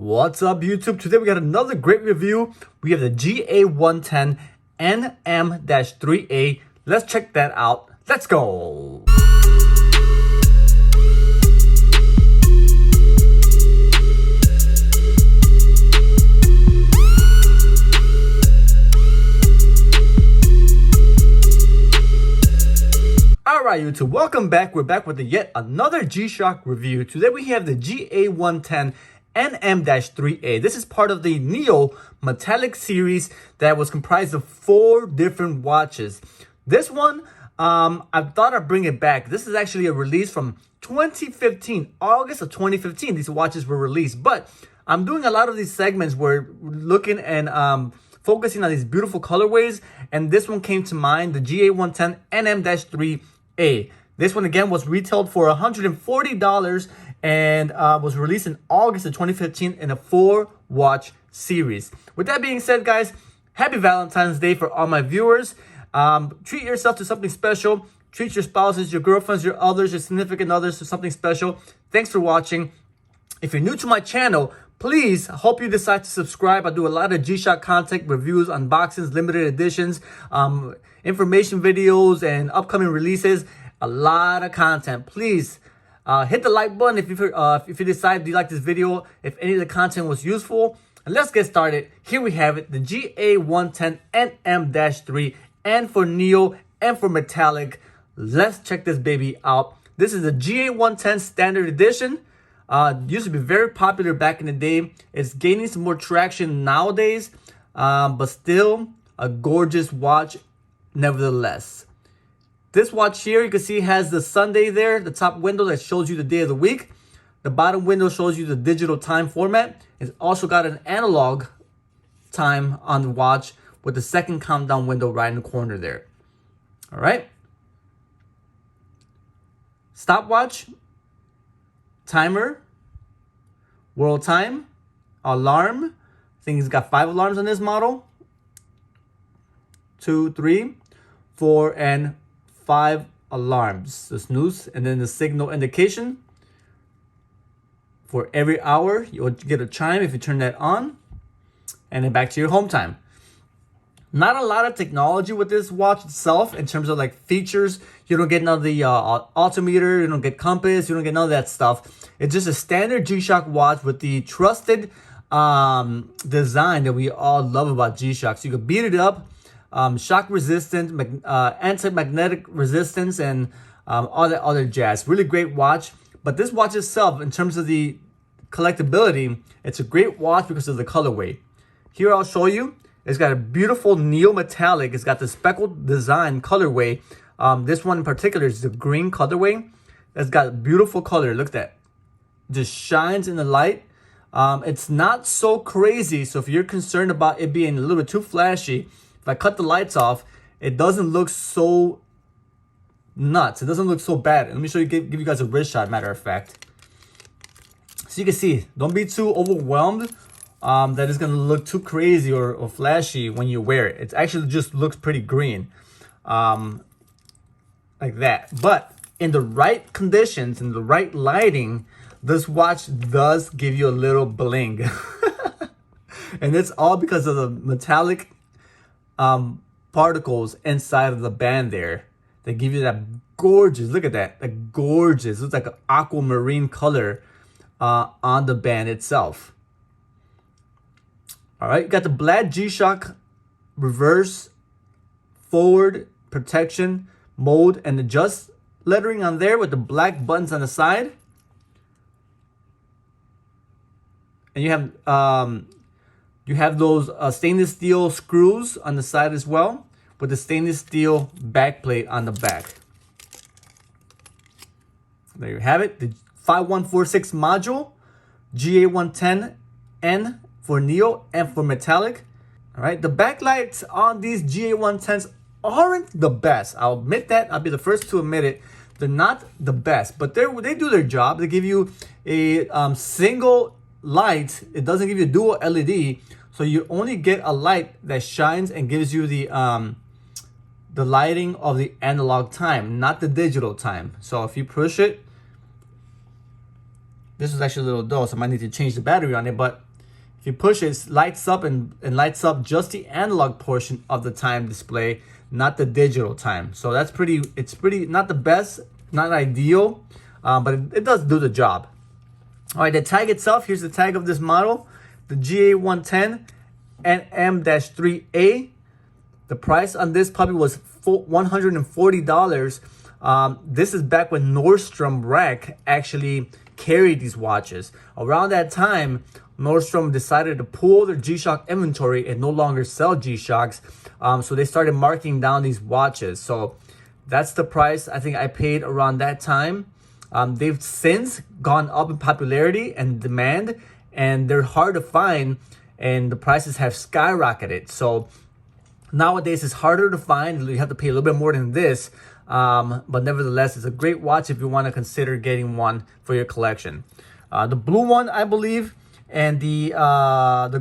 What's up, YouTube? Today we got another great review. We have the GA110NM-3A. Let's check that out. Let's go. Alright, YouTube, welcome back. We're back with yet another G-Shock review. Today we have the GA110NM-3A. This is part of the Neo Metallic series that was comprised of 4 different watches. This one, I thought I'd bring it back. This is actually a release from 2015, August of 2015. These watches were released, but I'm doing a lot of these segments where we're looking and focusing on these beautiful colorways, and this one came to mind, the GA110NM-3A. This one again was retailed for $140 and was released in August of 2015 in a 4-watch series. With that being said, guys, happy Valentine's Day for all my viewers. Treat yourself to something special. Treat your spouses, your girlfriends, your others, your significant others to something special. Thanks for watching. If you're new to my channel, please, I hope you decide to subscribe. I do a lot of G-Shock content, reviews, unboxings, limited editions, information videos, and upcoming releases. A lot of content. Please hit the like button if you decide you like this video, if any of the content was useful. And let's get started. Here we have it, the GA110NM-3, and for Neo and for Metallic. Let's check this baby out. This is the GA110 Standard Edition. Used to be very popular back in the day. It's gaining some more traction nowadays, but still a gorgeous watch nevertheless. This watch here, you can see, has the Sunday there, the top window that shows you the day of the week. The bottom window shows you the digital time format. It's also got an analog time on the watch with the second countdown window right in the corner there. All right. Stopwatch, timer, world time, alarm. I think it's got 5 alarms on this model. 2, 3, 4, and 5 alarms. The snooze, and then the signal indication. For every hour, you'll get a chime if you turn that on. And then back to your home time. Not a lot of technology with this watch itself in terms of like features. You don't get none of the altimeter, you don't get compass, you don't get none of that stuff. It's just a standard G-Shock watch with the trusted design that we all love about G-Shock. So you can beat it up, shock resistant, anti-magnetic resistance, and all that other jazz. Really great watch. But this watch itself, in terms of the collectability, it's a great watch because of the colorway. Here I'll show you. It's got a beautiful Neo Metallic. It's got the speckled design colorway. This one in particular is the green colorway. It's got a beautiful color. Look at that. Just shines in the light. It's not so crazy. So if you're concerned about it being a little bit too flashy, if I cut the lights off, it doesn't look so nuts. It doesn't look so bad. Let me show you, give you guys a wrist shot, matter of fact. So you can see, don't be too overwhelmed. That is going to look too crazy or flashy when you wear it. It actually just looks pretty green, like that. But in the right conditions, in the right lighting, this watch does give you a little bling. And it's all because of the metallic particles inside of the band there. They give you that gorgeous, look at that, that gorgeous, looks like an aquamarine color on the band itself. All right, you got the black G-Shock reverse forward protection mode and adjust lettering on there with the black buttons on the side. And you have those stainless steel screws on the side as well, with the stainless steel back plate on the back. There you have it, the 5146 module, GA110N for Neo and for Metallic. All right, the backlights on these GA110s aren't the best. I'll admit that. I'll be the first to admit it. They're not the best, but they do their job. They give you a single light. It doesn't give you dual LED, so you only get a light that shines and gives you the lighting of the analog time, not the digital time. So if you push it, this is actually a little dull, so I might need to change the battery on it, but If you push it, it lights up and lights up just the analog portion of the time display, not the digital time. So that's pretty, it's pretty, not the best, not ideal, but it does do the job. All right, the tag itself, here's the tag of this model, the GA110NM-3A. The price on this puppy was $140. This is back when Nordstrom Rack actually carried these watches. Around that time, Nordstrom decided to pull their G-Shock inventory and no longer sell G-Shocks. So they started marking down these watches. So that's the price I think I paid around that time. They've since gone up in popularity and demand, and they're hard to find, and the prices have skyrocketed. So nowadays it's harder to find. You have to pay a little bit more than this, but nevertheless, it's a great watch if you want to consider getting one for your collection. The blue one, I believe, and the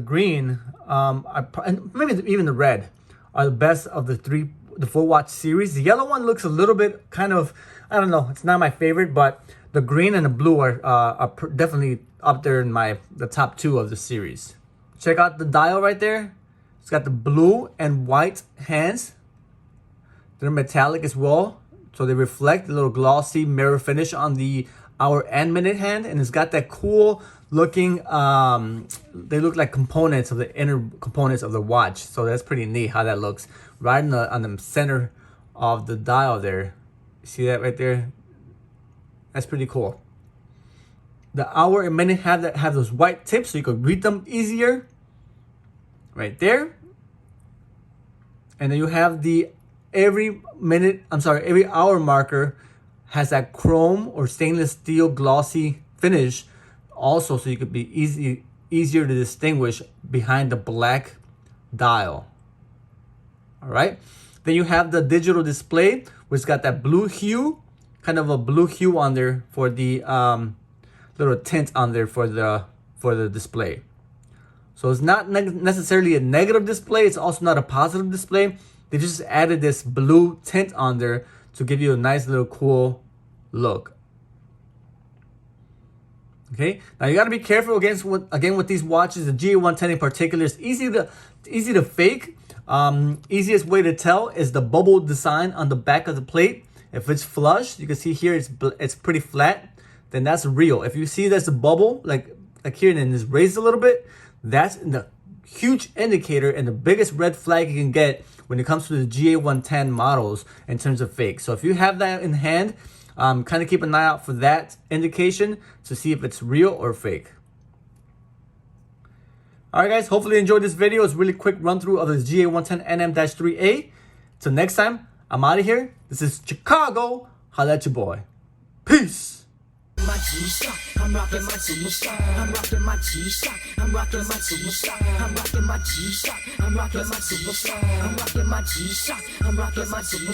green, and maybe even the red, are the best of the four watch series. The yellow one looks a little bit kind of, I don't know, it's not my favorite, but the green and the blue are definitely up there in the top two of the series. Check out the dial right there. It's got the blue and white hands. They're metallic as well, so they reflect the little glossy mirror finish on the hour and minute hand, and it's got that cool looking, they look like components of the inner components of the watch. So that's pretty neat how that looks right on the center of the dial there. See that right there? That's pretty cool. The hour and minute have those white tips so you can read them easier. Right there. And then you have the every hour marker has that chrome or stainless steel glossy finish also, so you could be easier to distinguish behind the black dial. All right. Then you have the digital display, which got that blue hue, kind of a blue hue on there for the little tint on there for the display. So it's not necessarily a negative display. It's also not a positive display. They just added this blue tint on there to give you a nice little cool look. Okay, now you got to be careful again with these watches. The GA110 in particular is easy to fake. Easiest way to tell is the bubble design on the back of the plate. If it's flush, you can see here it's pretty flat, then that's real. If you see there's a bubble like here and it's raised a little bit, that's the huge indicator and the biggest red flag you can get when it comes to the GA110 models in terms of fake. So if you have that in hand, kind of keep an eye out for that indication to see if it's real or fake. Alright guys, hopefully you enjoyed this video. It's a really quick run through of the GA110NM-3A. Till next time, I'm out of here. This is Chicago. Holla at your boy. Peace. My G-Shock, I'm rocking my G-Shock, I'm rocking my G-Shock, I'm rocking my G-Shock, I'm rocking my G-Shock, I'm rocking my G-Shock, I'm rocking my G-Shock, I'm rocking my G-Shock.